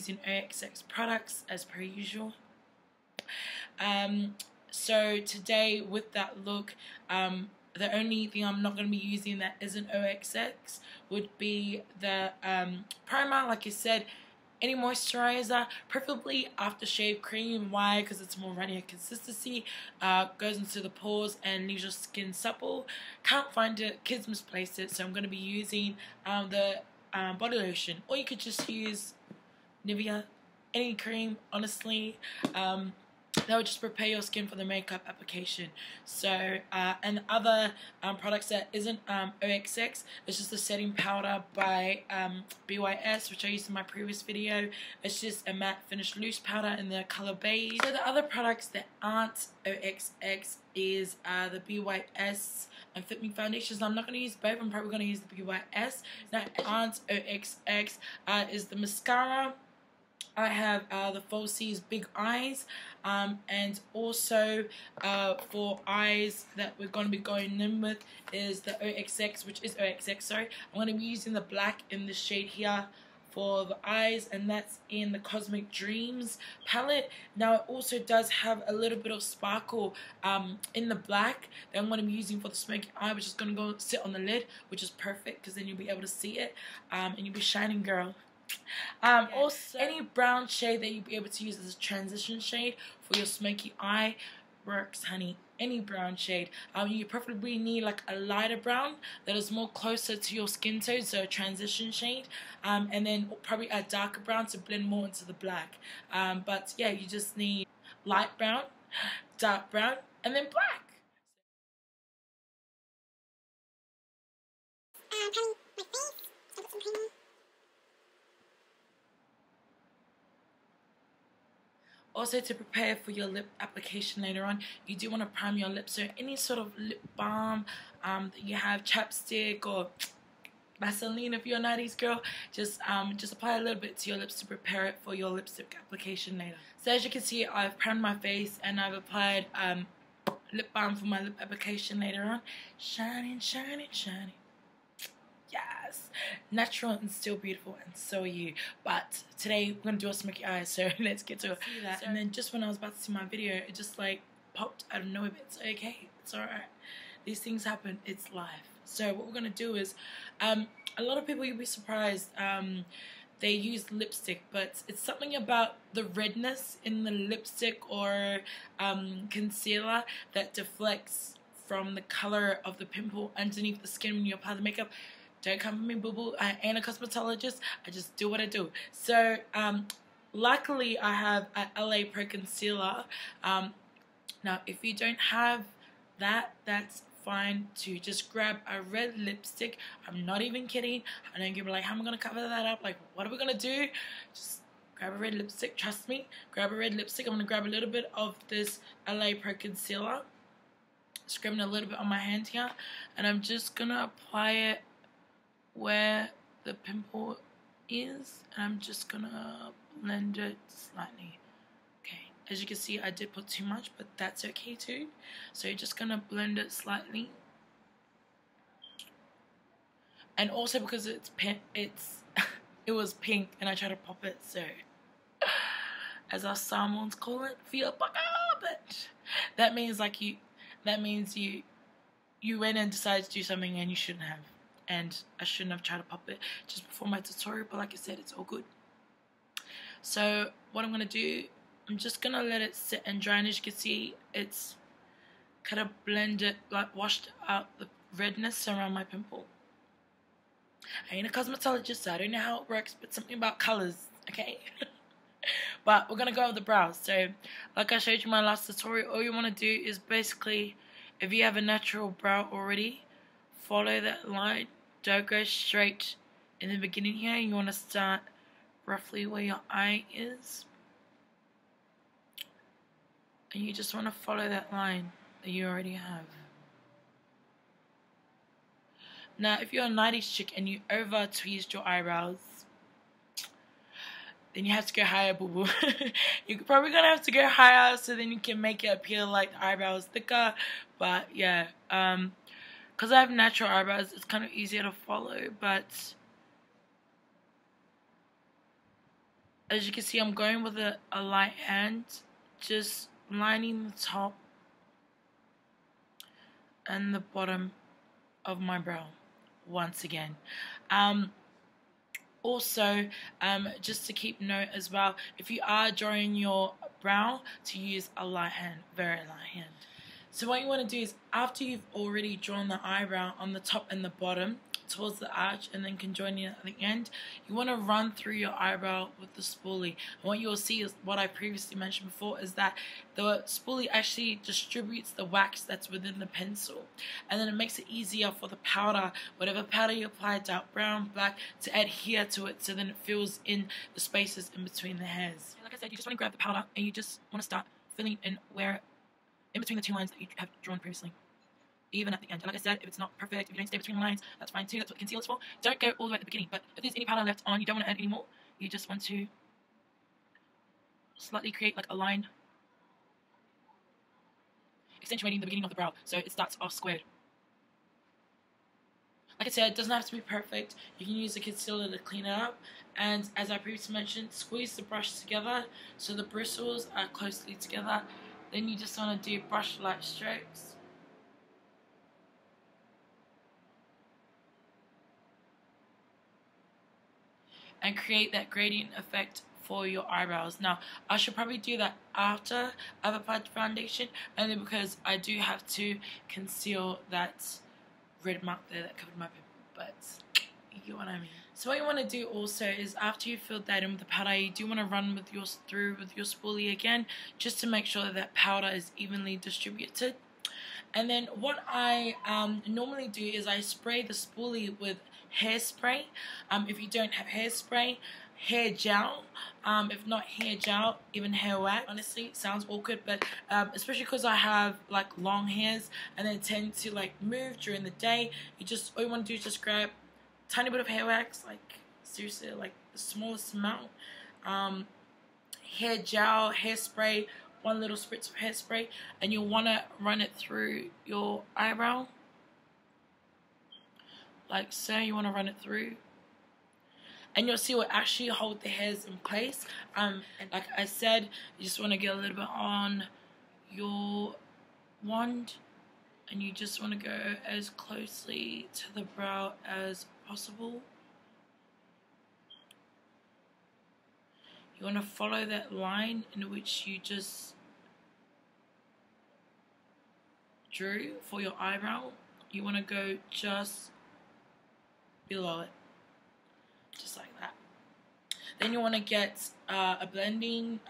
using OXX products as per usual. So today with that look, the only thing I'm not going to be using that isn't OXX would be the primer. Like I said, any moisturizer, preferably aftershave cream. Why? Because it's more runny consistency, goes into the pores and leaves your skin supple. Can't find it, kids misplaced it, so I'm going to be using the body lotion, or you could just use Nivea, any cream, honestly. That would just prepare your skin for the makeup application. So, and other products that isn't OXX, it's just a setting powder by BYS, which I used in my previous video. It's just a matte finish loose powder in the color beige. So the other products that aren't OXX is the BYS and Fit Me foundations. Now, I'm not going to use both. I'm probably going to use the BYS. That aren't OXX is the mascara. I have the Falsies Big Eyes, and also for eyes that we're going to be going in with is the OXX, which is OXX, sorry. I'm going to be using the black in the shade here for the eyes, and that's in the Cosmic Dreams palette. Now it also does have a little bit of sparkle in the black that I'm going to be using for the smoky eye, which is going to go sit on the lid, which is perfect because then you'll be able to see it, and you'll be shining, girl. Also, any brown shade that you'll be able to use as a transition shade for your smoky eye works, honey. Any brown shade. You preferably need like a lighter brown that is more closer to your skin tone, so a transition shade, and then probably a darker brown to blend more into the black. But yeah, you just need light brown, dark brown, and then black. Honey, my face. I put some cream on. Also, to prepare for your lip application later on, you do want to prime your lips. So any sort of lip balm that you have, chapstick or Vaseline if you're a 90s girl, just apply a little bit to your lips to prepare it for your lipstick application later. So as you can see, I've primed my face and I've applied lip balm for my lip application later on. Shining, shining, shining. Yes, natural and still beautiful, and so are you. But today we're gonna do a smoky eye, so let's get to it. And then just when I was about to see my video, it just like popped out of nowhere. But it's okay, it's alright. These things happen. It's life. So what we're gonna do is, a lot of people, you'll be surprised, they use lipstick, but it's something about the redness in the lipstick or concealer that deflects from the color of the pimple underneath the skin when you apply the makeup. Don't come for me, boo-boo. I ain't a cosmetologist. I just do what I do. So, luckily, I have a LA Pro Concealer. Now, if you don't have that, that's fine too. Just grab a red lipstick. I'm not even kidding. I know you're gonna be like, how am I going to cover that up? Like, what are we going to do? Just grab a red lipstick. Trust me. Grab a red lipstick. I'm going to grab a little bit of this LA Pro Concealer. Just grabbing a little bit on my hand here. And I'm just going to apply it where the pimple is, and I'm just gonna blend it slightly. Okay, as you can see, I did put too much, but that's okay too. So you're just gonna blend it slightly, and also because it's pink, it was pink, and I tried to pop it, so as our Samoans call it, feel fuck up it. That means like you went and decided to do something and you shouldn't have. And I shouldn't have tried to pop it just before my tutorial, but like I said, it's all good. So what I'm going to do, I'm just going to let it sit and dry, and as you can see, it's kind of blended, like washed out the redness around my pimple. I ain't a cosmetologist, so I don't know how it works, but something about colors, okay? But we're going to go over the brows. So like I showed you in my last tutorial, all you want to do is basically, if you have a natural brow already, follow that line. Don't go straight in the beginning here. You want to start roughly where your eye is. And you just want to follow that line that you already have. Now, if you're a 90s chick and you over-tweezed your eyebrows, then you have to go higher, boo-boo. You're probably going to have to go higher so then you can make it appear like the eyebrows thicker. But, yeah, because I have natural eyebrows, it's kind of easier to follow, but As you can see, I'm going with a light hand, just lining the top and the bottom of my brow once again. Also, just to keep note as well, if you are drawing your brow, to use a light hand, very light hand. So what you want to do is, after you've already drawn the eyebrow on the top and the bottom towards the arch and then conjoining it at the end, you want to run through your eyebrow with the spoolie. And what you'll see is what I previously mentioned before, is that the spoolie actually distributes the wax that's within the pencil, and then it makes it easier for the powder, whatever powder you apply, dark brown, black, to adhere to it, so then it fills in the spaces in between the hairs. Like I said, you just want to grab the powder and you just want to start filling in where in between the two lines that you have drawn previously, even at the end. And like I said, if it's not perfect, if you don't stay between the lines, that's fine too. That's what concealer's for. Don't go all the way at the beginning, but if there's any powder left on, you don't want to add any more, you just want to slightly create like a line, accentuating the beginning of the brow so it starts off squared. Like I said, it doesn't have to be perfect. You can use a concealer to clean it up, and as I previously mentioned, squeeze the brush together so the bristles are closely together. Then you just want to do brush light strokes. And create that gradient effect for your eyebrows. Now, I should probably do that after I've applied the foundation, only because I do have to conceal that red mark there that covered my pimple, but you get what I mean. So what you want to do also is, after you've filled that in with the powder, you do want to run with your spoolie again, just to make sure that that powder is evenly distributed. And then what I normally do is I spray the spoolie with hairspray. If you don't have hairspray, hair gel. If not hair gel, even hair wax. Honestly, it sounds awkward, but especially because I have like long hairs and they tend to like move during the day, all you want to do is just grab a tiny bit of hair wax, like seriously, like the smallest amount. Hair gel, hairspray, one little spritz of hairspray, and you'll want to run it through your eyebrow, like so. You want to run it through, and you'll see it will actually hold the hairs in place. And like I said, you just want to get a little bit on your wand, and you just want to go as closely to the brow as possible. You want to follow that line in which you just drew for your eyebrow. You want to go just below it, just like that. Then you want to get a blending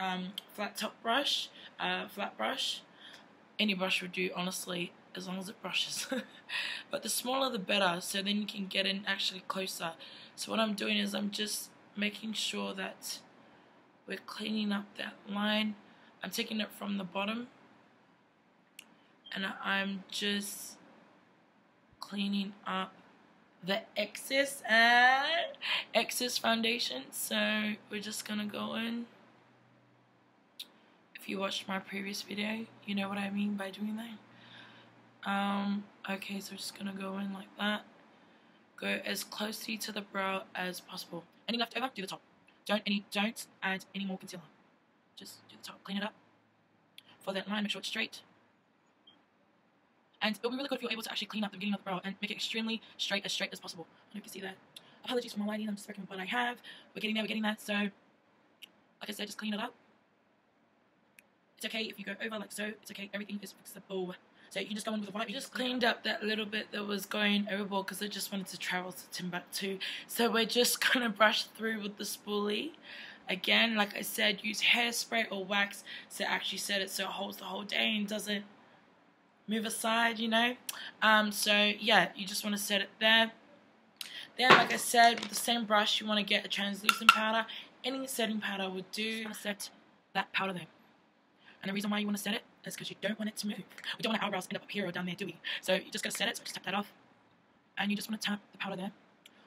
flat top brush, flat brush. Any brush would do, honestly, as long as it brushes. But the smaller the better, so then you can get in actually closer. So what I'm doing is I'm just making sure that we're cleaning up that line. I'm taking it from the bottom, and I'm just cleaning up the excess foundation. So we're just gonna go in. If you watched my previous video, you know what I mean by doing that. Okay, so we're just gonna go in like that. Go as closely to the brow as possible. Any left over, do the top. Don't add any more concealer. Just do the top, clean it up. For that line, make sure it's straight. And it'll be really good if you're able to actually clean up the beginning of the brow and make it extremely straight as possible. I don't know if you can see that. Apologies for my lighting, I'm just working with what I have. We're getting that. So, like I said, just clean it up. It's okay if you go over like so. It's okay, everything is fixable. So you can just go in with a wipe. We just cleaned up that little bit that was going overboard because I just wanted to travel to Timbuktu. So we're just going to brush through with the spoolie. Again, like I said, use hairspray or wax to actually set it so it holds the whole day and doesn't move aside, you know. So yeah, you just want to set it there. Then, like I said, with the same brush, you want to get a translucent powder. Any setting powder would do. You want to set that powder there. And the reason why you want to set it is because you don't want it to move. We don't want our eyebrows end up here or down there, do we? So you just got to set it, so just tap that off. And you just want to tap the powder there.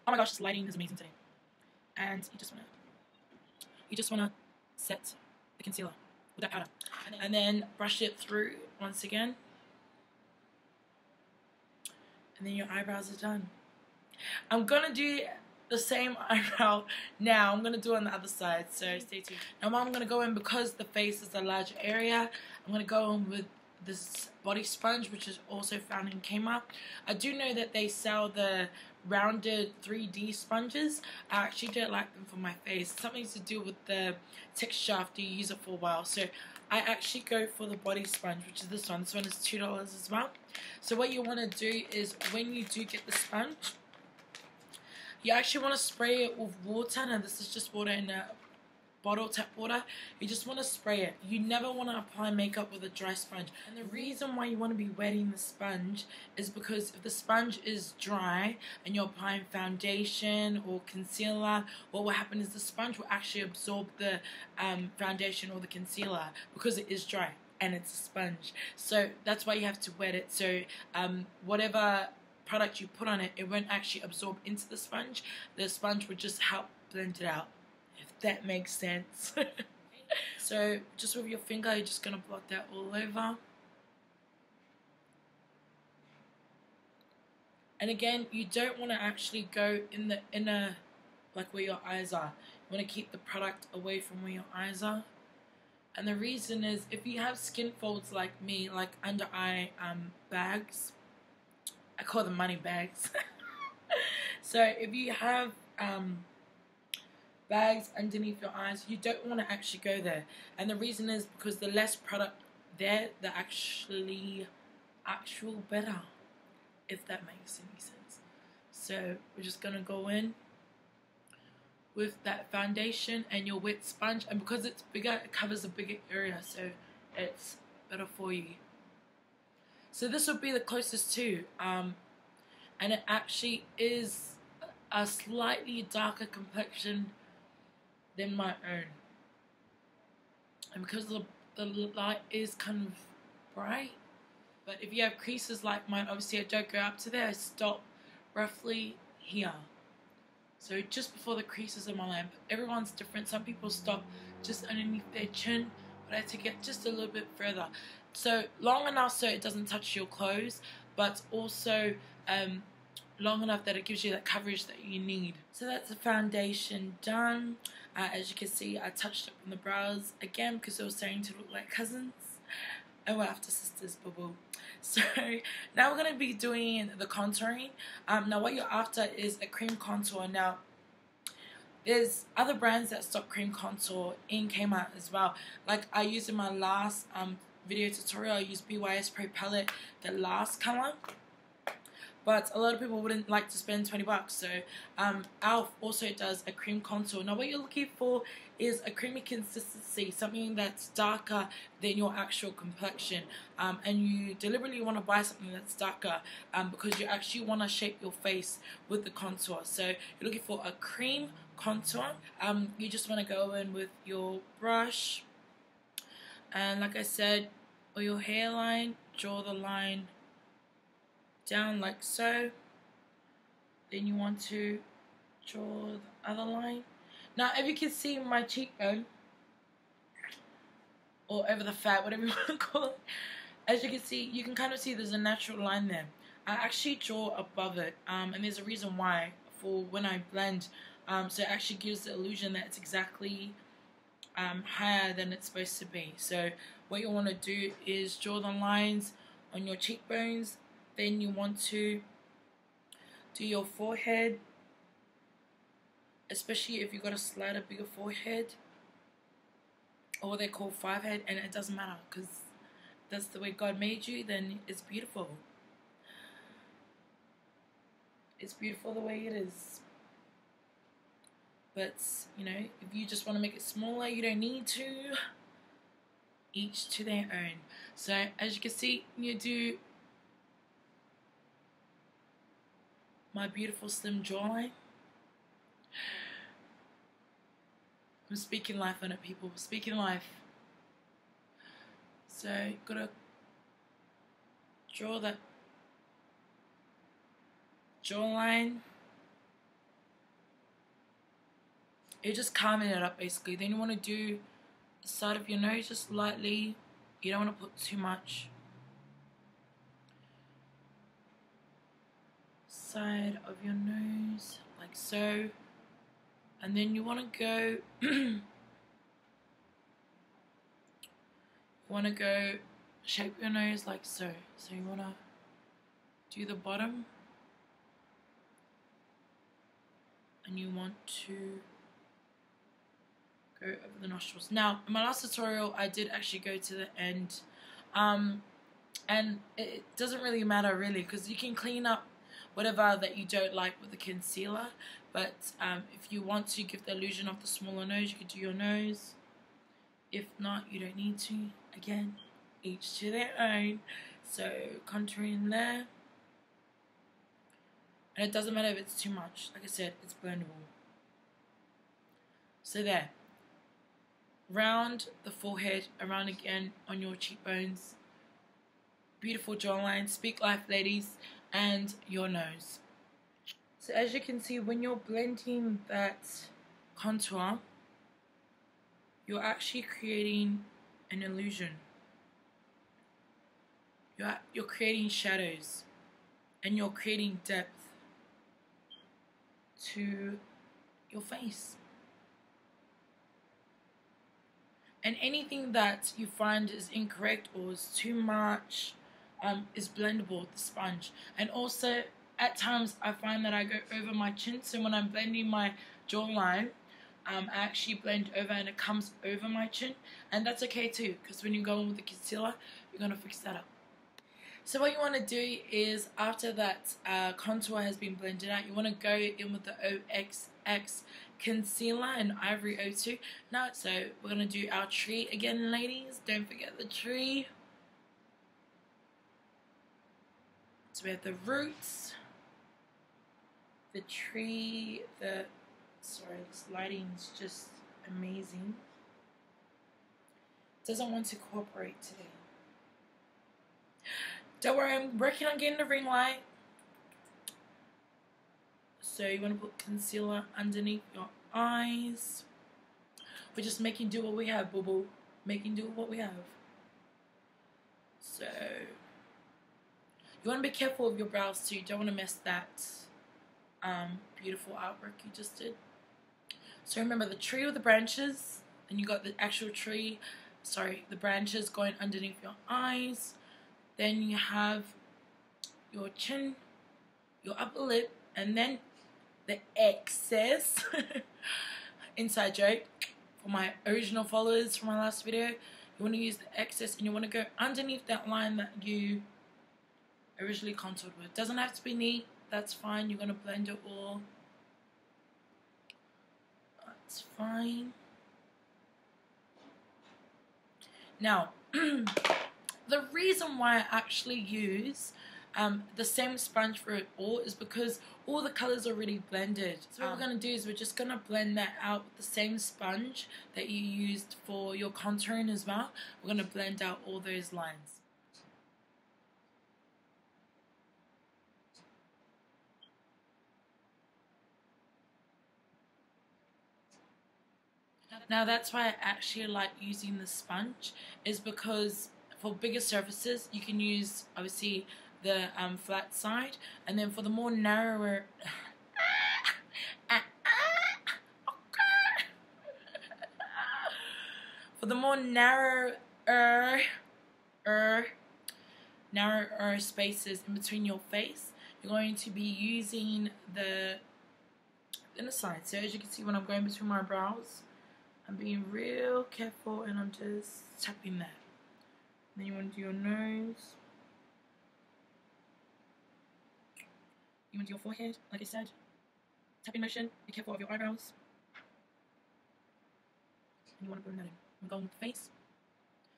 Oh my gosh, this lighting is amazing today. And you just want to set the concealer with that powder. And then brush it through once again. And then your eyebrows are done. I'm going to do the same eyebrow now. I'm going to do it on the other side, so stay tuned. Now I'm going to go in, because the face is a large area, I'm going to go in with this body sponge, which is also found in Kmart. I do know that they sell the rounded 3D sponges. I actually don't like them for my face. Something to do with the texture after you use it for a while. So I actually go for the body sponge, which is this one. This one is $2 as well. So what you want to do is, when you do get the sponge, you actually want to spray it with water. Now this is just water in a bottle, tap water. You just want to spray it. You never want to apply makeup with a dry sponge. And the reason why you want to be wetting the sponge is because if the sponge is dry and you're applying foundation or concealer, what will happen is the sponge will actually absorb the foundation or the concealer, because it is dry and it's a sponge. So that's why you have to wet it. So whatever product you put on it, it won't actually absorb into the sponge. The sponge would just help blend it out, if that makes sense. So just with your finger, you're just going to blot that all over. And again, you don't want to actually go in the inner, like where your eyes are. You want to keep the product away from where your eyes are. And the reason is, if you have skin folds like me, like under eye bags, I call them money bags. So if you have bags underneath your eyes, you don't want to actually go there. And the reason is because the less product there, the actual better, if that makes any sense. So we're just going to go in with that foundation and your wet sponge, and because it's bigger, it covers a bigger area, so it's better for you. So this will be the closest to, and it actually is a slightly darker complexion than my own, and because the light is kind of bright. But if you have creases like mine, obviously I don't go up to there, I stop roughly here, so just before the creases of my line. But everyone's different. Some people stop just underneath their chin, but I take it just a little bit further, so long enough so it doesn't touch your clothes, but also long enough that it gives you that coverage that you need. So that's the foundation done. As you can see, I touched up on the brows again because they were starting to look like cousins, and we're after sisters, boo-boo. So now we're going to be doing the contouring. Now what you're after is a cream contour. Now there's other brands that stock cream contour in Kmart as well. Like I used in my last video tutorial, I used BYS Pro Palette, the last color. But a lot of people wouldn't like to spend 20 bucks. So Elf also does a cream contour. Now what you're looking for is a creamy consistency, something that's darker than your actual complexion. And you deliberately want to buy something that's darker because you actually want to shape your face with the contour. So you're looking for a cream contour. You just want to go in with your brush. And like I said, or your hairline, draw the line down like so. Then you want to draw the other line. Now if you can see my cheekbone, or over the fat, whatever you want to call it, as you can see, you can kind of see there's a natural line there. I actually draw above it, and there's a reason why, for when I blend, so it actually gives the illusion that it's exactly higher than it's supposed to be. So what you want to do is draw the lines on your cheekbones. Then you want to do your forehead, especially if you've got a slightly bigger forehead, or what they call 5 head, and it doesn't matter because that's the way God made you. Then it's beautiful. It's beautiful the way it is. But you know, if you just want to make it smaller, you don't need to. Each to their own. So as you can see, you do my beautiful slim jawline. I'm speaking life on it, people. Speaking life. So gotta draw that jawline. You're just calming it up basically. Then you want to do the side of your nose just lightly. You don't want to put too much. Side of your nose, like so. And then you want to go you want to go shape your nose like so. So you want to do the bottom, and you want to go over the nostrils. Now, in my last tutorial, I did actually go to the end, and it doesn't really matter really, because you can clean up whatever that you don't like with the concealer. But if you want to give the illusion of the smaller nose, you could do your nose. If not, you don't need to. Again, each to their own. So contouring there, and it doesn't matter if it's too much. Like I said, it's blendable. So there. Round the forehead, around again on your cheekbones. Beautiful jawline. Speak life, ladies. And your nose. So as you can see, when you're blending that contour, you're actually creating an illusion. You're creating shadows, and you're creating depth to your face. And anything that you find is incorrect or is too much is blendable with the sponge. And also, at times, I find that I go over my chin. So when I'm blending my jawline, I actually blend over and it comes over my chin. And that's okay too, because when you go in with the concealer, you're going to fix that up. So what you want to do is, after that contour has been blended out, you want to go in with the OXX concealer in Ivory 02. Now, so we're going to do our tree again, ladies. Don't forget the tree. So we have the roots, the tree, sorry, this lighting's just amazing. Doesn't want to cooperate today. Don't worry, I'm working on getting the ring light. So you want to put concealer underneath your eyes. We're just making do what we have, boo boo. Making do what we have. So you want to be careful of your brows too. You don't want to mess that beautiful artwork you just did. So remember the tree with the branches, and you got the actual tree, sorry, the branches going underneath your eyes. Then you have your chin, your upper lip, and then the excess. Inside joke for my original followers from my last video. You want to use the excess, and you want to go underneath that line that you originally contoured with. Doesn't have to be neat. That's fine. You're going to blend it all. That's fine. Now, the reason why I actually use the same sponge for it all is because all the colors are already blended. So what we're going to do is we're just going to blend that out with the same sponge that you used for your contouring as well. We're going to blend out all those lines. Now that's why I actually like using the sponge, is because for bigger surfaces you can use obviously the flat side, and then for the more narrower for the more narrower spaces in between your face, you're going to be using the inner side. So as you can see, when I'm going between my brows, I'm being real careful and I'm just tapping that. Then you want to do your nose. You want to do your forehead, like I said. Tapping motion, be careful of your eyebrows. And you want to blend that in. I'm going with the face.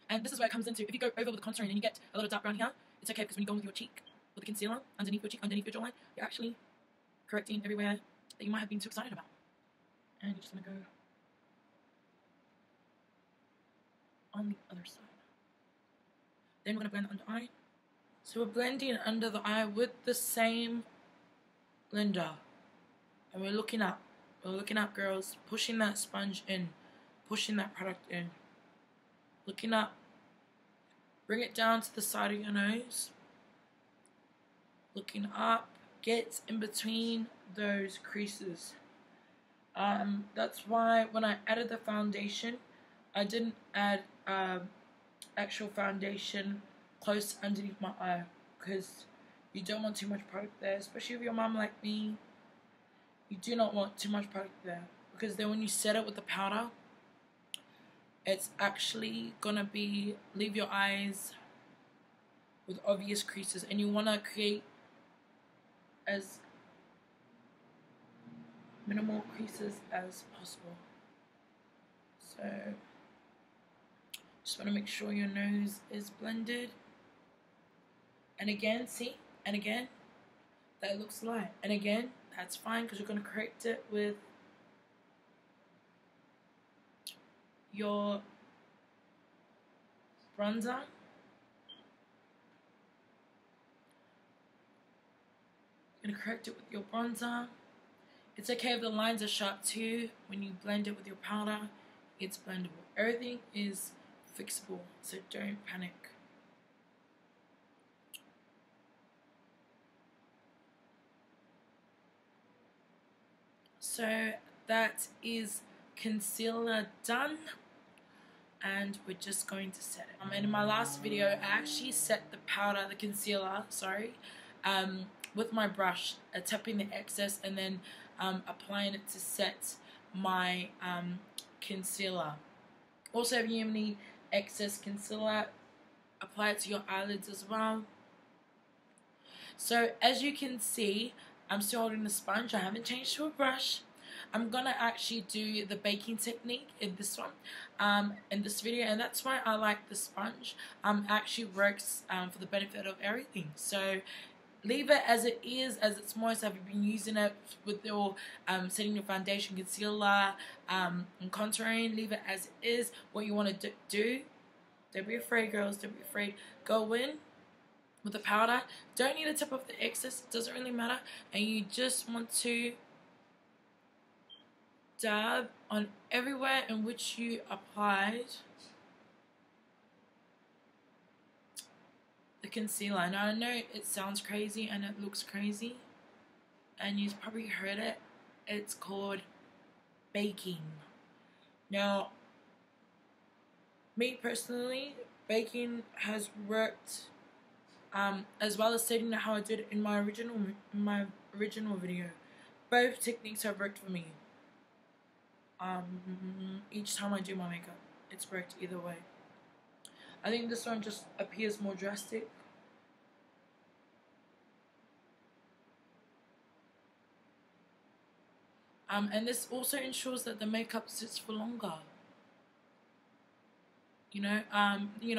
And this is where it comes into, if you go over with the contouring and you get a little dark brown here, it's okay, because when you go with your cheek, with the concealer, underneath your cheek, underneath your jawline, you're actually correcting everywhere that you might have been too excited about. And you're just going to go on the other side. Then we're going to blend the under eye. So we're blending under the eye with the same blender. And we're looking up. We're looking up, girls. Pushing that sponge in. Pushing that product in. Looking up. Bring it down to the side of your nose. Looking up. Get in between those creases. That's why when I added the foundation, I didn't add actual foundation close underneath my eye, because you don't want too much product there, especially if you're mom like me. You do not want too much product there, because then when you set it with the powder, it's actually gonna leave your eyes with obvious creases, and you want to create as minimal creases as possible. So just want to make sure your nose is blended. And again, see? And again, that looks light. And again, that's fine, because you're going to correct it with your bronzer. You're going to correct it with your bronzer. It's okay if the lines are sharp too. When you blend it with your powder, it's blendable. Everything is fixable, so don't panic. So that is concealer done, and we're just going to set it. And in my last video, I actually set the concealer, with my brush, tapping the excess and then applying it to set my concealer. Also, if you have any excess concealer, apply it to your eyelids as well. So as you can see, I'm still holding the sponge. I haven't changed to a brush. I'm gonna actually do the baking technique in this one, in this video, and that's why I like the sponge. Actually works for the benefit of everything. So leave it as it is, as it's moist. Have you been using it with your setting your foundation, concealer, and contouring? Leave it as it is. What you want to do, don't be afraid, girls. Don't be afraid. Go in with the powder. Don't need to tip off the excess. It doesn't really matter. And you just want to dab on everywhere in which you applied the concealer. Now I know it sounds crazy and it looks crazy, and you've probably heard it. It's called baking. Now, me personally, baking has worked as well as setting it how I did in my original video. Both techniques have worked for me. Each time I do my makeup, it's worked either way. I think this one just appears more drastic. And this also ensures that the makeup sits for longer. You know,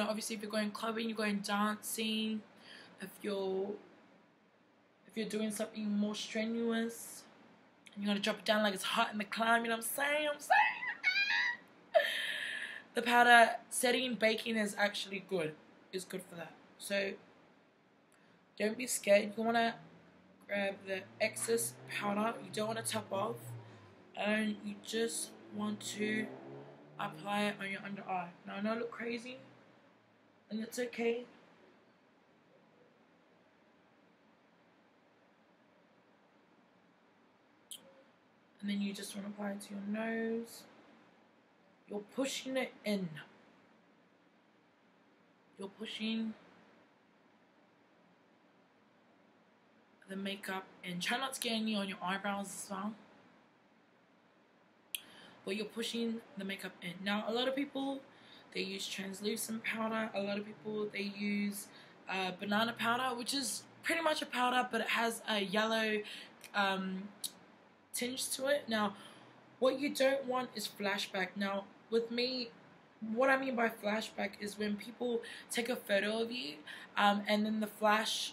obviously if you're going clubbing, you're going dancing, if you're doing something more strenuous, and you're gonna drop it down like it's hot in the climb, you know what I'm saying? The powder setting baking is actually good. It's good for that. So don't be scared. You wanna grab the excess powder. You don't want to top off, and you just want to apply it on your under eye. Now I know I look crazy, and it's okay. And then you just want to apply it to your nose. You're pushing it in. You're pushing the makeup in. Try not to get any on your eyebrows as well. But you're pushing the makeup in. Now, a lot of people, they use translucent powder. A lot of people, they use banana powder, which is pretty much a powder, but it has a yellow tinge to it. Now, what you don't want is flashback. Now, with me, what I mean by flashback is when people take a photo of you, and then the flash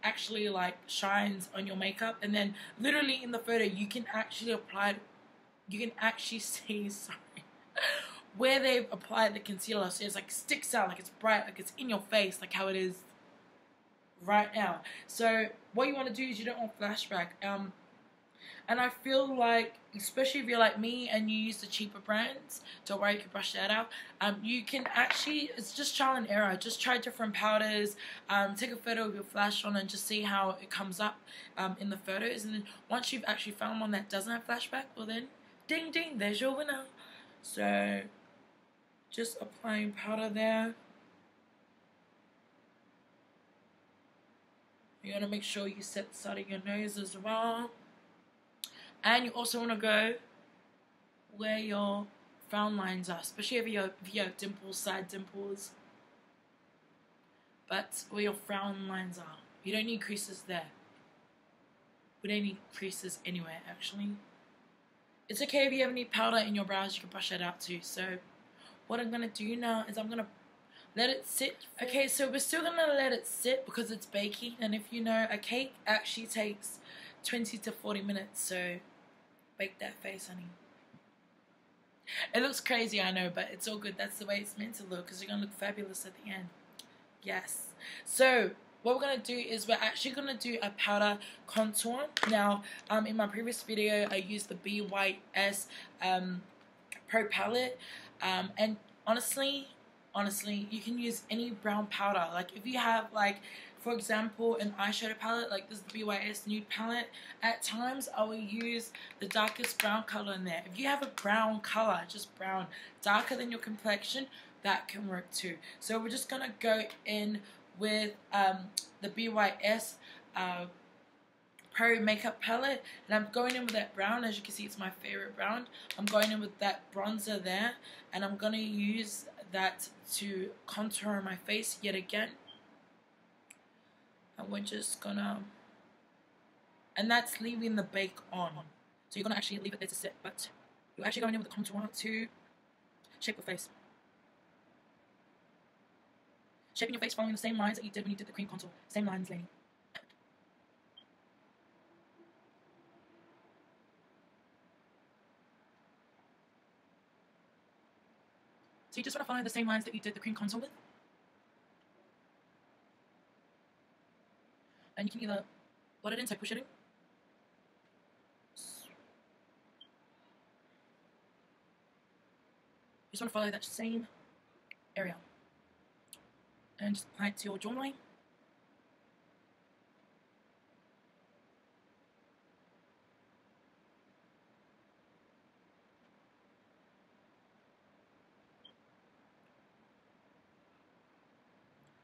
actually like shines on your makeup, and then literally in the photo you can actually see where they've applied the concealer, so it's like sticks out, like it's bright, like it's in your face, like how it is right now. So what you want to do is you don't want flashback. And I feel like, especially if you're like me and you use the cheaper brands, don't worry, you can brush that out. You can actually, it's just trial and error. Just try different powders, take a photo of your flash on and just see how it comes up in the photos. And then once you've actually found one that doesn't have flashback, well then, ding ding, there's your winner. So, just applying powder there. You want to make sure you set the side of your nose as well. And you also want to go where your frown lines are, especially if you have dimples, side dimples. But where your frown lines are. You don't need creases there. We don't need creases anywhere, actually. It's okay if you have any powder in your brows, you can brush that out too. So what I'm going to do now is I'm going to let it sit. Okay, so we're still going to let it sit because it's baking. And if you know, a cake actually takes 20 to 40 minutes. So bake that face, honey. It looks crazy, I know, but it's all good. That's the way it's meant to look because you're going to look fabulous at the end. Yes. So what we're going to do is we're actually going to do a powder contour. Now, in my previous video, I used the BYS Pro palette. And honestly, you can use any brown powder. Like if you have like, for example, an eyeshadow palette, like this is the BYS nude palette, at times I will use the darkest brown color in there. If you have a brown color, just brown, darker than your complexion, that can work too. So we're just going to go in with the BYS Pro makeup palette, and I'm going in with that brown. As you can see, it's my favorite brown. I'm going in with that bronzer there, and I'm going to use that to contour my face yet again. And we're just gonna, and that's leaving the bake on. So you're gonna actually leave it there to sit, but you're actually going in with the contour to shape your face. Shaping your face following the same lines that you did when you did the cream contour. Same lines, lady. So you just want to follow the same lines that you did the cream contour with. And you can either blot it in, so push it in. You just want to follow that same area. And just apply it to your jawline.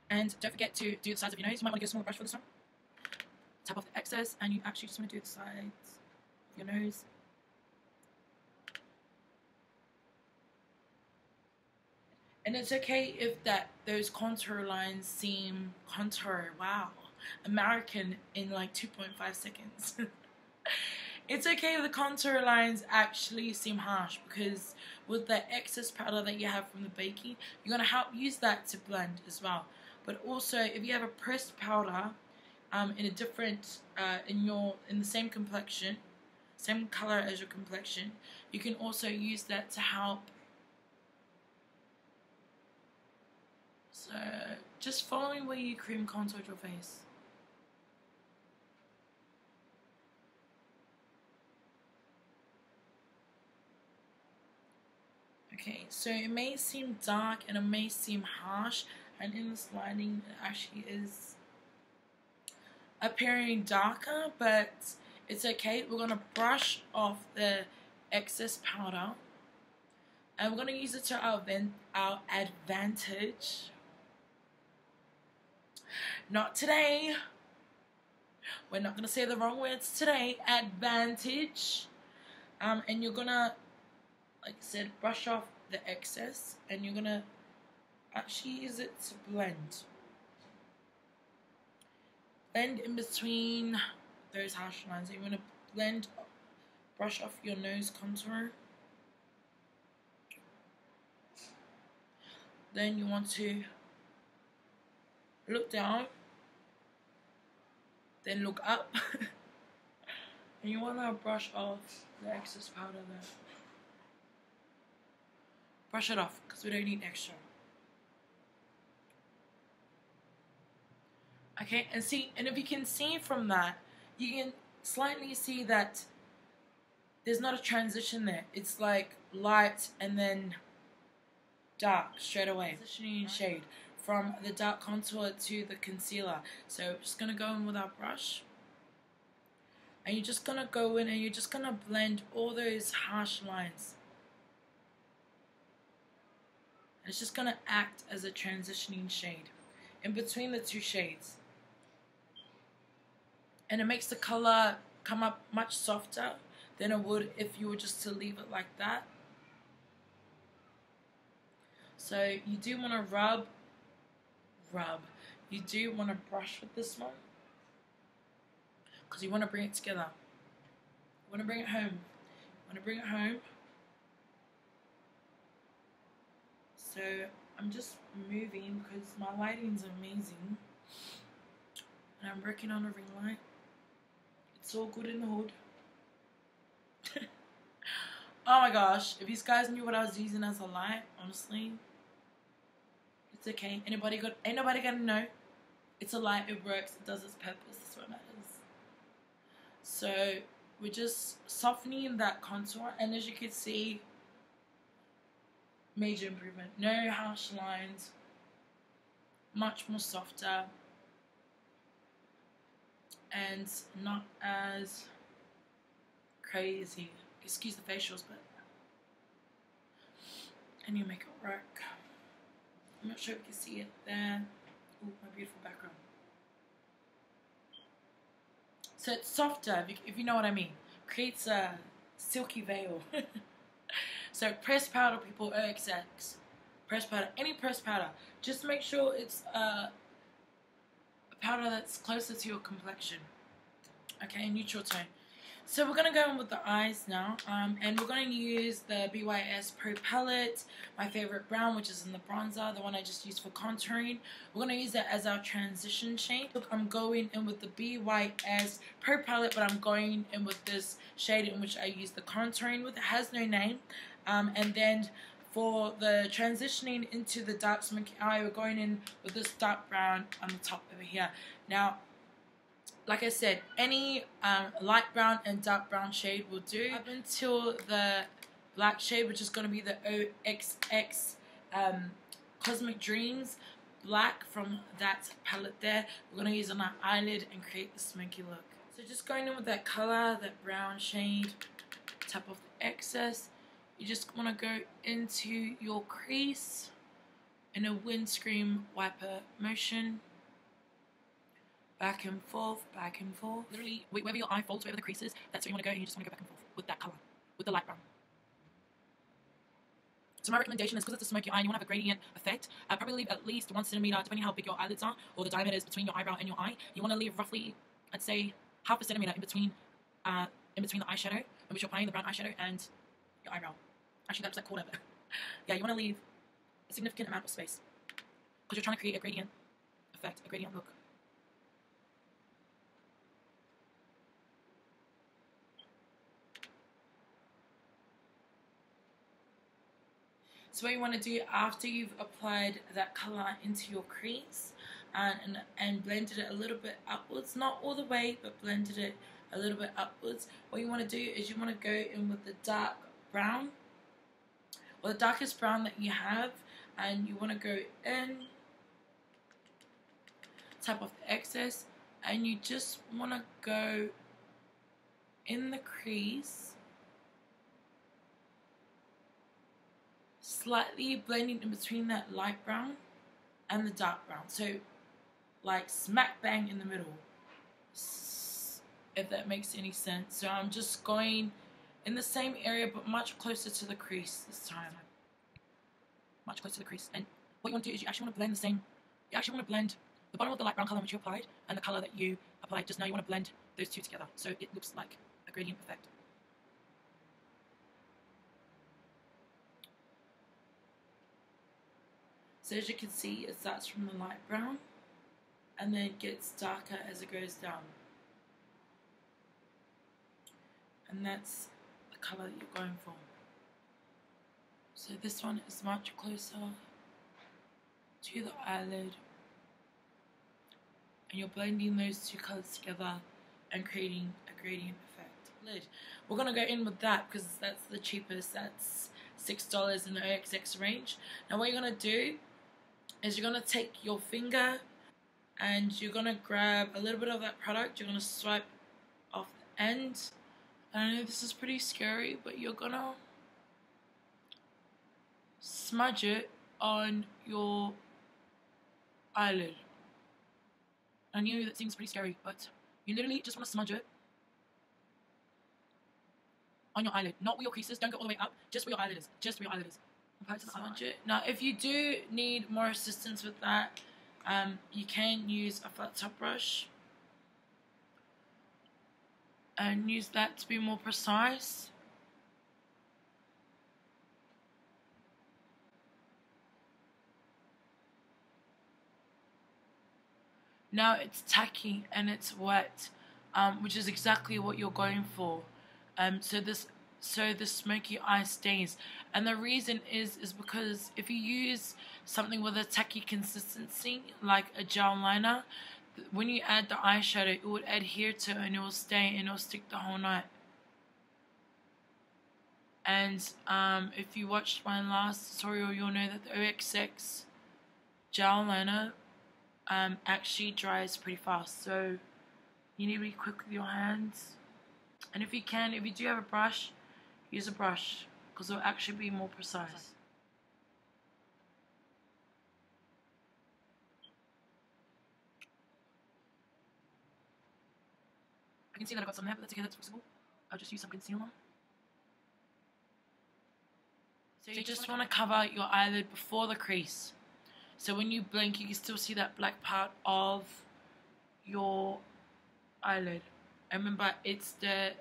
And don't forget to do the sides of your nose. You might want to get a smaller brush for this one. Tap off the excess, and you actually just want to do the sides of your nose. And it's okay if those contour lines seem contour, wow, American in like 2.5 seconds. It's okay if the contour lines actually seem harsh, because with the excess powder that you have from the baking, you're going to help use that to blend as well. But also, if you have a pressed powder in a different, in the same complexion, same color as your complexion, you can also use that to help. So, just following where you cream contoured your face. Okay, so it may seem dark and it may seem harsh, and in this lighting it actually is appearing darker, but it's okay. We're going to brush off the excess powder, and we're going to use it to our advantage. Not today. We're not going to say the wrong words today. Advantage. And you're going to, like I said, brush off the excess, and you're going to actually use it to blend. Blend in between those harsh lines. You want to blend, brush off your nose contour. Then you want to look down, then look up, and you want to brush off the excess powder there. Brush it off, because we don't need extra. Okay, and if you can see from that, you can slightly see that there's not a transition there. It's like light and then dark straight away. Transitioning shade from the dark contour to the concealer. So we're just going to go in with our brush. And you're just going to go in and you're just going to blend all those harsh lines. And it's just going to act as a transitioning shade in between the two shades. And it makes the color come up much softer than it would if you were just to leave it like that. So you do want to rub. You do want to brush with this one because you want to bring it together. You want to bring it home. So I'm just moving because my lighting's amazing. And I'm working on a ring light. It's all good in the hood. Oh my gosh, if you guys knew what I was using as a light, honestly, it's okay. Ain't nobody gonna know. It's a light, it works, it does its purpose, that's what matters. So we're just softening that contour, and as you can see, major improvement. No harsh lines, much more softer, and not as crazy. Excuse the facials, but I need to make it work. I'm not sure if you can see it there. Ooh, my beautiful background. So it's softer, if you know what I mean. Creates a silky veil. So pressed powder, people, OXX. Pressed powder, any pressed powder. Just make sure it's a powder that's closer to your complexion. Okay, neutral tone. So we're going to go in with the eyes now, and we're going to use the BYS Pro Palette, my favorite brown, which is in the bronzer, the one I just used for contouring. We're going to use that as our transition shade. Look, I'm going in with the BYS Pro Palette, but I'm going in with this shade in which I use the contouring with. It has no name. And then for the transitioning into the dark smoky eye, we're going in with this dark brown on the top over here. Now, like I said, any light brown and dark brown shade will do up until the black shade, which is going to be the OXX Cosmic Dreams black from that palette there. We're going to use on our eyelid and create the smoky look. So just going in with that color, that brown shade, tap off the excess. You just want to go into your crease in a windscreen wiper motion. Back and forth, back and forth. Literally, wherever your eye folds, wherever the crease is, that's where you want to go, and you just want to go back and forth with that color, with the light brown. So my recommendation is, because it's a smoky eye and you want to have a gradient effect, probably leave at least 1 centimeter, depending how big your eyelids are, or the diameter is between your eyebrow and your eye. You want to leave roughly, I'd say, half a centimeter in between the eyeshadow, in which you're applying the brown eyeshadow, and your eyebrow. Actually, that's like quarter. Yeah, you want to leave a significant amount of space, because you're trying to create a gradient effect, a gradient look. So what you want to do after you've applied that color into your crease and blended it a little bit upwards, not all the way, but blended it a little bit upwards, what you want to do is you want to go in with the dark brown, or the darkest brown that you have, and you want to go in, tap off the excess, and you just want to go in the crease, slightly blending in between that light brown and the dark brown. So like smack bang in the middle, if that makes any sense. So I'm just going in the same area but much closer to the crease this time. Much closer to the crease. And what you want to do is you actually want to blend the same, you actually want to blend the bottom of the light brown color which you applied and the color that you applied just now. You want to blend those two together so it looks like a gradient effect. So as you can see, it starts from the light brown and then it gets darker as it goes down. And that's the color that you're going for. So this one is much closer to the eyelid. And you're blending those two colors together and creating a gradient effect. lid. We're gonna go in with that because that's the cheapest. That's $6 in the OXX range. Now what you're gonna do is you're gonna take your finger and you're gonna grab a little bit of that product. You're gonna swipe off the end. I know this is pretty scary, but you're gonna smudge it on your eyelid. I knew that seems pretty scary, but you literally just want to smudge it on your eyelid, not where your creases. Don't go all the way up, just where your eyelid is. Just where your eyelid is. Smudge it. Now, if you do need more assistance with that, you can use a flat top brush and use that to be more precise. Now it's tacky and it's wet, which is exactly what you're going for. So the smoky eye stays, and the reason is because if you use something with a tacky consistency like a gel liner, when you add the eyeshadow, it would adhere to it and it will stay and it will stick the whole night. And if you watched my last tutorial, you'll know that the OXX gel liner actually dries pretty fast, so you need to be quick with your hands. And if you do have a brush, use a brush because it'll actually be more precise. I can see that I got some there, but that's okay, that's fixable. I'll just use some concealer. So you just want to cover your eyelid before the crease. So when you blink, you can still see that black part of your eyelid. And remember, it's the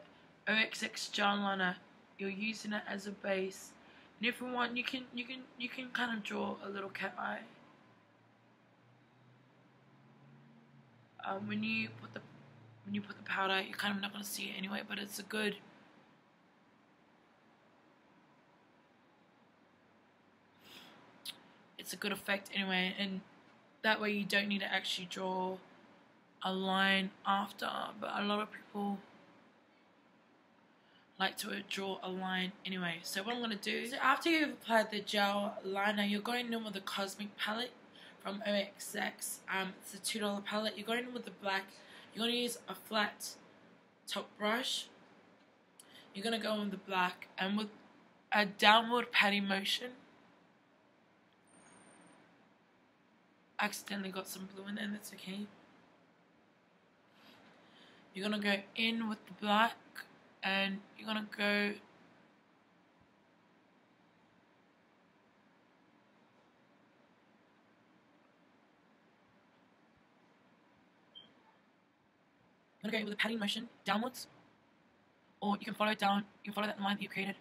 OXX gel liner. You're using it as a base. And if you want, you can kind of draw a little cat eye. When you put the powder, you're kind of not going to see it anyway, but it's a good effect anyway, and that way you don't need to actually draw a line after, but a lot of people like to draw a line anyway. So what I'm going to do, so after you've applied the gel liner, you're going in with the cosmetic palette from OXX. It's a $2 palette. You're going in with the black. You're going to use a flat top brush. You're going to go in the black and with a downward patting motion. Accidentally got some blue in there, that's okay. You're gonna go in with the black and you're gonna go with a patting motion downwards, or you can follow that line that you created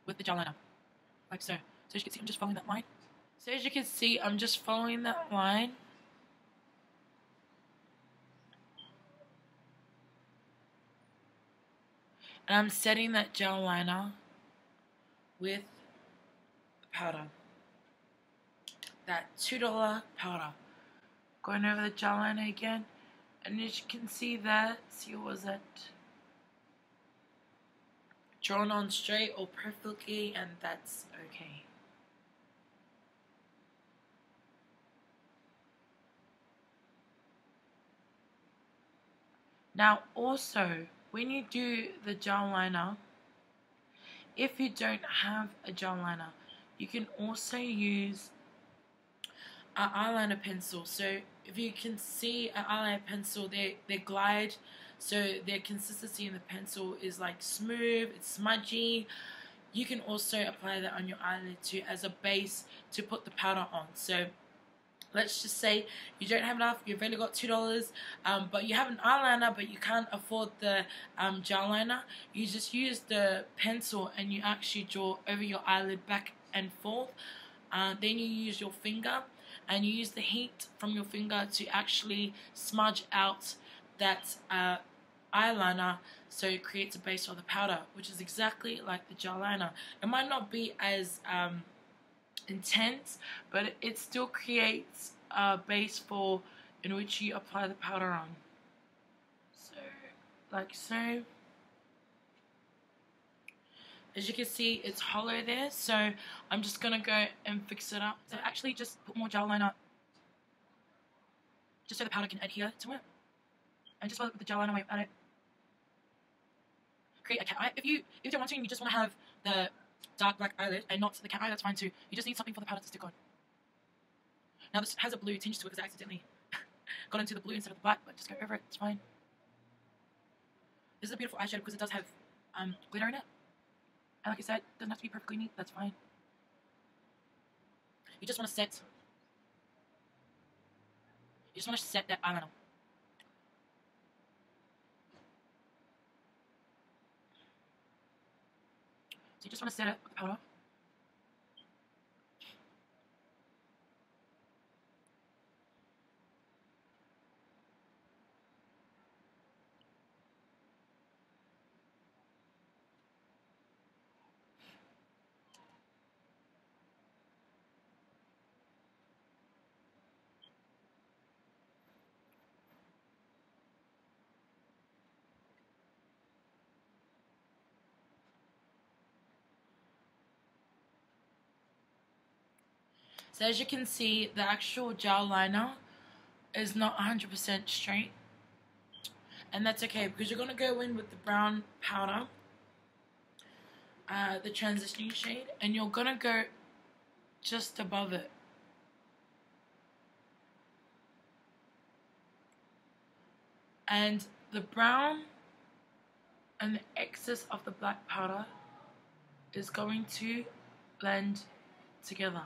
with the gel liner, like so. So as you can see, I'm just following that line. So as you can see, I'm just following that line. And I'm setting that gel liner with the powder. That $2 powder. Going over the gel liner again. And as you can see that, was it drawn on straight or perfectly, and that's okay. Now also, when you do the gel liner, if you don't have a gel liner, you can also use an eyeliner pencil. So if you can see an eyeliner pencil, they glide, so their consistency in the pencil is like smooth, it's smudgy. You can also apply that on your eyelid too as a base to put the powder on. So let's just say you don't have enough, you've only got $2, but you have an eyeliner but you can't afford the gel liner. You just use the pencil and you actually draw over your eyelid back and forth. Then you use your finger and you use the heat from your finger to actually smudge out that eyeliner, so it creates a base for the powder, which is exactly like the gel liner. It might not be as intense, but it still creates a base for in which you apply the powder on. So like so. As you can see, it's hollow there, so I'm just gonna go and fix it up. So actually just put more gel liner just so the powder can adhere to it. And just while with the gel liner while at it, create a cat eye. If you don't want to and you just want to have the dark black eyelid and not the cat eye, that's fine too. You just need something for the powder to stick on. Now this has a blue tinge to it because I accidentally got into the blue instead of the black, but just go over it, it's fine. This is a beautiful eyeshadow because it does have glitter in it. And like I said, it doesn't have to be perfectly neat, that's fine. You just want to set that eyeliner. So you just want to set it with the powder. So as you can see, the actual gel liner is not 100% straight. And that's okay because you're going to go in with the brown powder, the transitioning shade, and you're going to go just above it. And the brown and the excess of the black powder is going to blend together,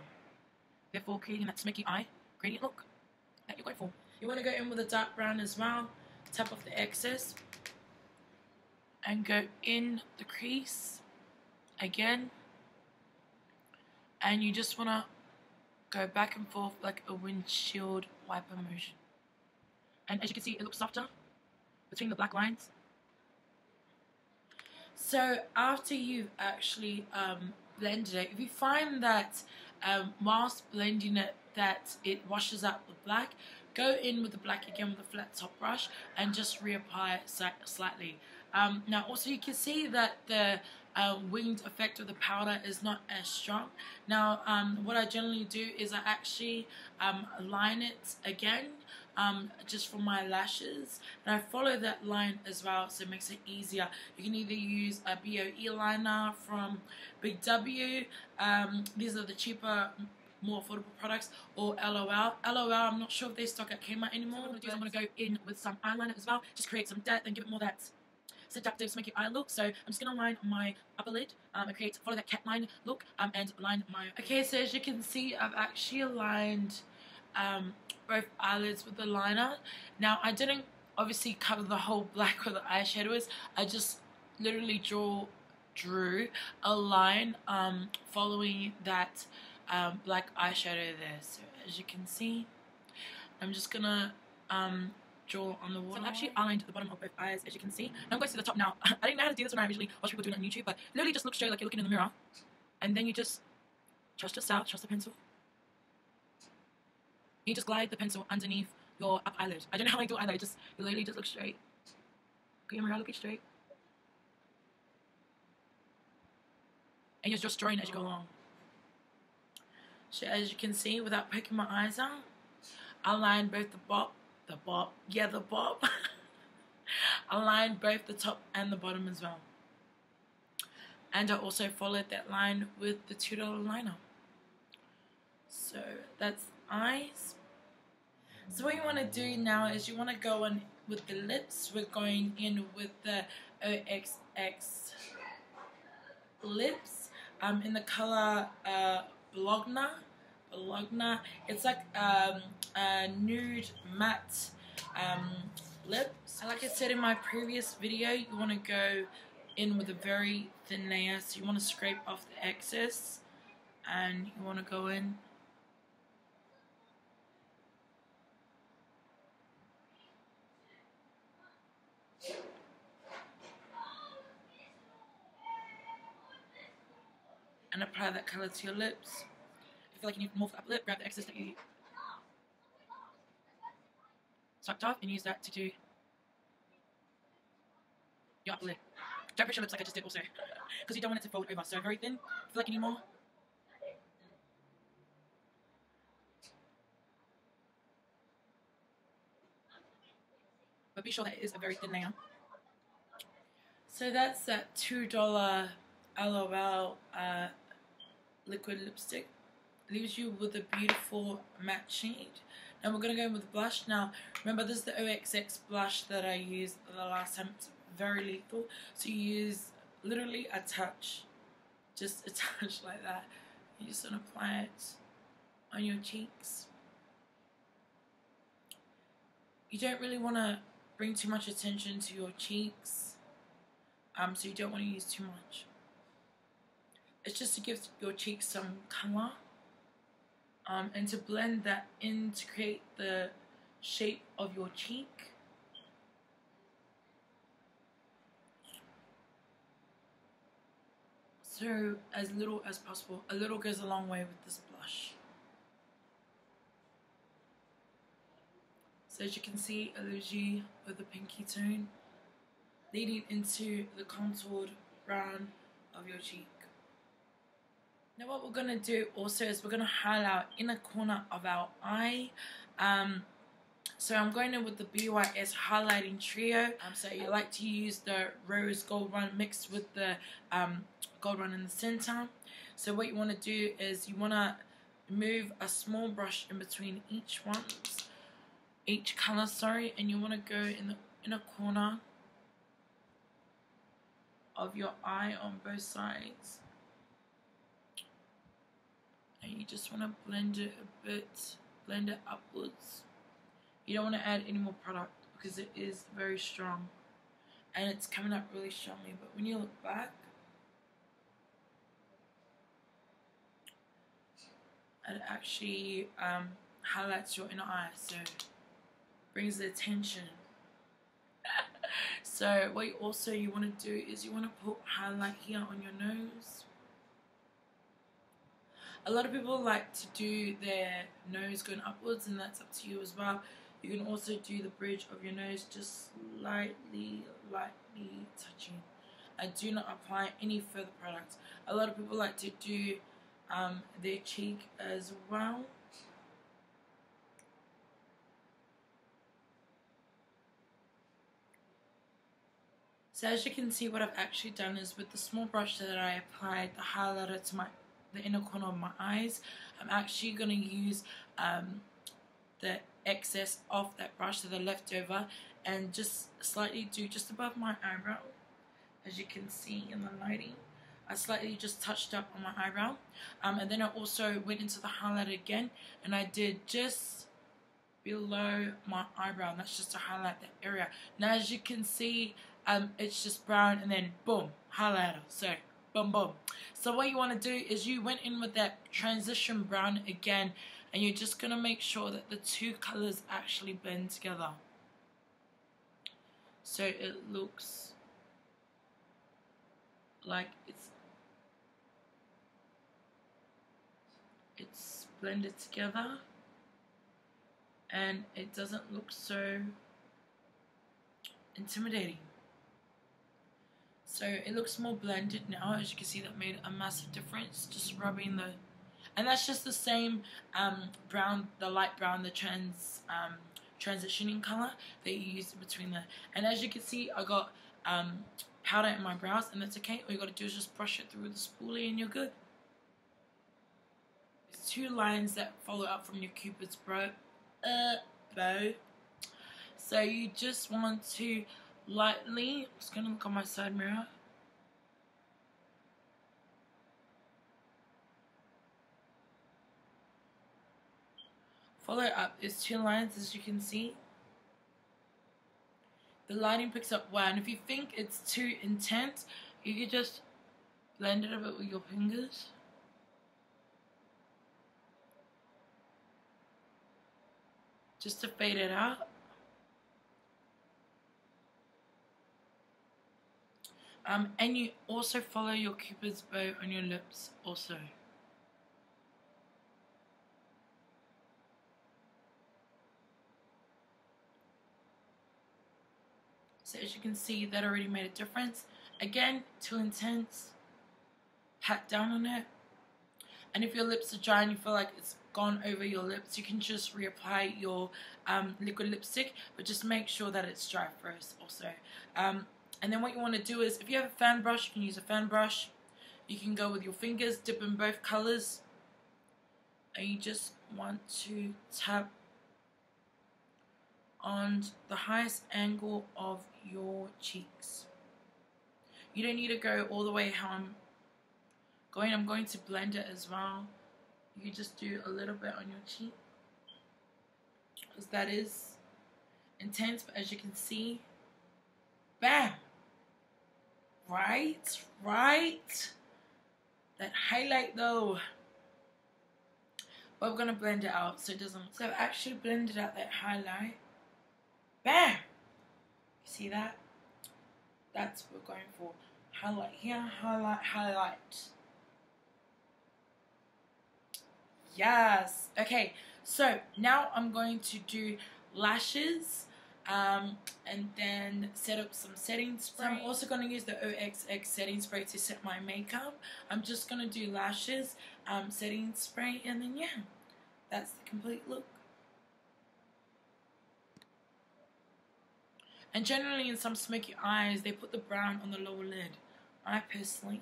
therefore creating that smoky eye gradient look that you're going for. You want to go in with a dark brown as well, tap off the excess, and go in the crease again, and you just want to go back and forth like a windshield wiper motion. And as you can see, it looks softer between the black lines. So after you've actually blended it, if you find that whilst blending it that it washes out the black, go in with the black again with a flat top brush and just reapply it slightly. Now also you can see that the winged effect of the powder is not as strong. Now what I generally do is I actually line it again just for my lashes, and I follow that line as well, so it makes it easier. You can either use a BOE liner from Big W, these are the cheaper, more affordable products, or LOL. I'm not sure if they stock at Kmart anymore. So what I'm going to go in with some eyeliner as well, just create some depth and give it more that seductive smoky eye look. So I'm just going to line my upper lid and follow that cat line look and line my... Okay, so as you can see, I've actually aligned both eyelids with the liner. Now I didn't obviously cover the whole black where the eyeshadow is. I just literally drew a line following that black eyeshadow there. So as you can see, I'm just gonna draw on the water. So I've actually outlined the bottom of both eyes, as you can see. Now I'm going to the top now. I didn't know how to do this when I originally watched people doing it on YouTube, but literally just look straight like you're looking in the mirror, and then you just trust yourself, trust the pencil. You just glide the pencil underneath your up eyelid. I don't know how I do eyelid. You literally just look straight. Look at your mirror, look straight. And you're just drawing as you go along. So as you can see, without poking my eyes out, I line both the bob. I lined both the top and the bottom as well. And I also followed that line with the $2 liner. So that's eyes. So what you want to do now is you want to go in with the lips. We're going in with the OXX lips in the color Bologna. It's like a nude matte lips. And like I said in my previous video, you want to go in with a very thin layer. So you want to scrape off the excess and you want to go in. And apply that color to your lips. If you feel like you need more for the upper lip, grab the excess that you sucked off and use that to do your upper lid. Don't push your lips like I just did also, because you don't want it to fold over. So very thin, if you like any more. But be sure that it is a very thin layer. So that's that $2 LOL liquid lipstick. Leaves you with a beautiful matte shade. Now we're going to go in with blush. Now remember, this is the OXX blush that I used the last time. It's very lethal. So you use literally a touch. Just a touch like that. You just want to apply it on your cheeks. You don't really want to bring too much attention to your cheeks. So you don't want to use too much. It's just to give your cheeks some colour. And to blend that in to create the shape of your cheek. So as little as possible. A little goes a long way with this blush. So as you can see, it leaves you with a pinky tone, leading into the contoured brown of your cheek. Now what we're going to do also is we're going to highlight inner corner of our eye. So I'm going in with the BYS highlighting trio. So you like to use the rose gold one mixed with the gold one in the center. So what you want to do is you want to move a small brush in between each color, and you want to go in the inner corner of your eye on both sides. And you just want to blend it a bit, blend it upwards. You don't want to add any more product because it is very strong and it's coming up really strongly. But when you look back, it actually highlights your inner eye, so brings the attention. So what you want to do is you want to put highlight here on your nose. A lot of people like to do their nose going upwards, and that's up to you as well. You can also do the bridge of your nose just lightly touching. I do not apply any further product. A lot of people like to do their cheek as well. So as you can see, what I've actually done is with the small brush that I applied the highlighter to the inner corner of my eyes, I'm actually going to use the excess of that brush, so the leftover, and just slightly do just above my eyebrow. As you can see in the lighting, I slightly just touched up on my eyebrow, and then I also went into the highlighter again and I did just below my eyebrow, and that's just to highlight that area. Now as you can see, it's just brown and then boom, highlighter. So boom boom. So what you want to do is you went in with that transition brown again, and you're just going to make sure that the two colors actually blend together, so it looks like it's blended together and it doesn't look so intimidating. So it looks more blended now. As you can see, that made a massive difference. Just rubbing and that's just the same brown, the light brown, the transitioning color that you used in between there. And as you can see, I got powder in my brows, and that's okay. All you gotta do is just brush it through with the spoolie and you're good. There's two lines that follow up from your Cupid's bow. So you just want to lightly, I'm just gonna look on my side mirror. Follow up is two lines, as you can see. The lighting picks up well, and if you think it's too intense, you can just blend it a bit with your fingers. Just to fade it out. And you also follow your Cupid's bow on your lips also. So as you can see, that already made a difference. Again, too intense, pat down on it. And if your lips are dry and you feel like it's gone over your lips, you can just reapply your liquid lipstick, but just make sure that it's dry first also. And then what you want to do is, if you have a fan brush, you can use a fan brush. You can go with your fingers, dip in both colors, and you just want to tap on the highest angle of your cheeks. You don't need to go all the way how I'm going. I'm going to blend it as well. You can just do a little bit on your cheek, because that is intense, but as you can see, bam! Right? That highlight though. But we're gonna blend it out so it doesn't. So I've actually blended out that highlight. Bam! You see that? That's what we're going for. Highlight here, highlight. Yes. Okay, so now I'm going to do lashes and then set up some setting spray. So I'm also going to use the OXX setting spray to set my makeup. I'm just going to do lashes, setting spray, and then yeah, that's the complete look. And generally in some smoky eyes, they put the brown on the lower lid. I personally,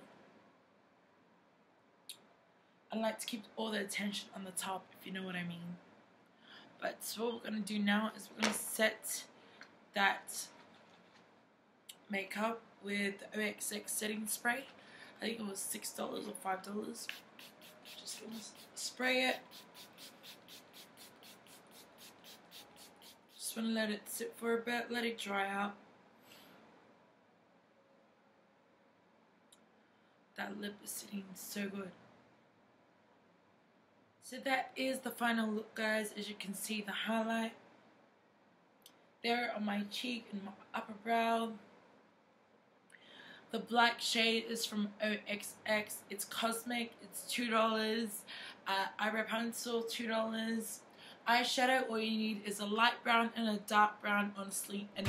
I like to keep all the attention on the top, if you know what I mean. But so what we're going to do now is we're going to set that makeup with the OXX setting spray. I think it was $6 or $5. Just going to spray it. Just want to let it sit for a bit, let it dry out. That lip is sitting so good. So that is the final look, guys. As you can see, the highlight there on my cheek and my upper brow. The black shade is from OXX. It's cosmetic. It's $2. Eyebrow pencil, $2. Eyeshadow, all you need is a light brown and a dark brown, honestly, and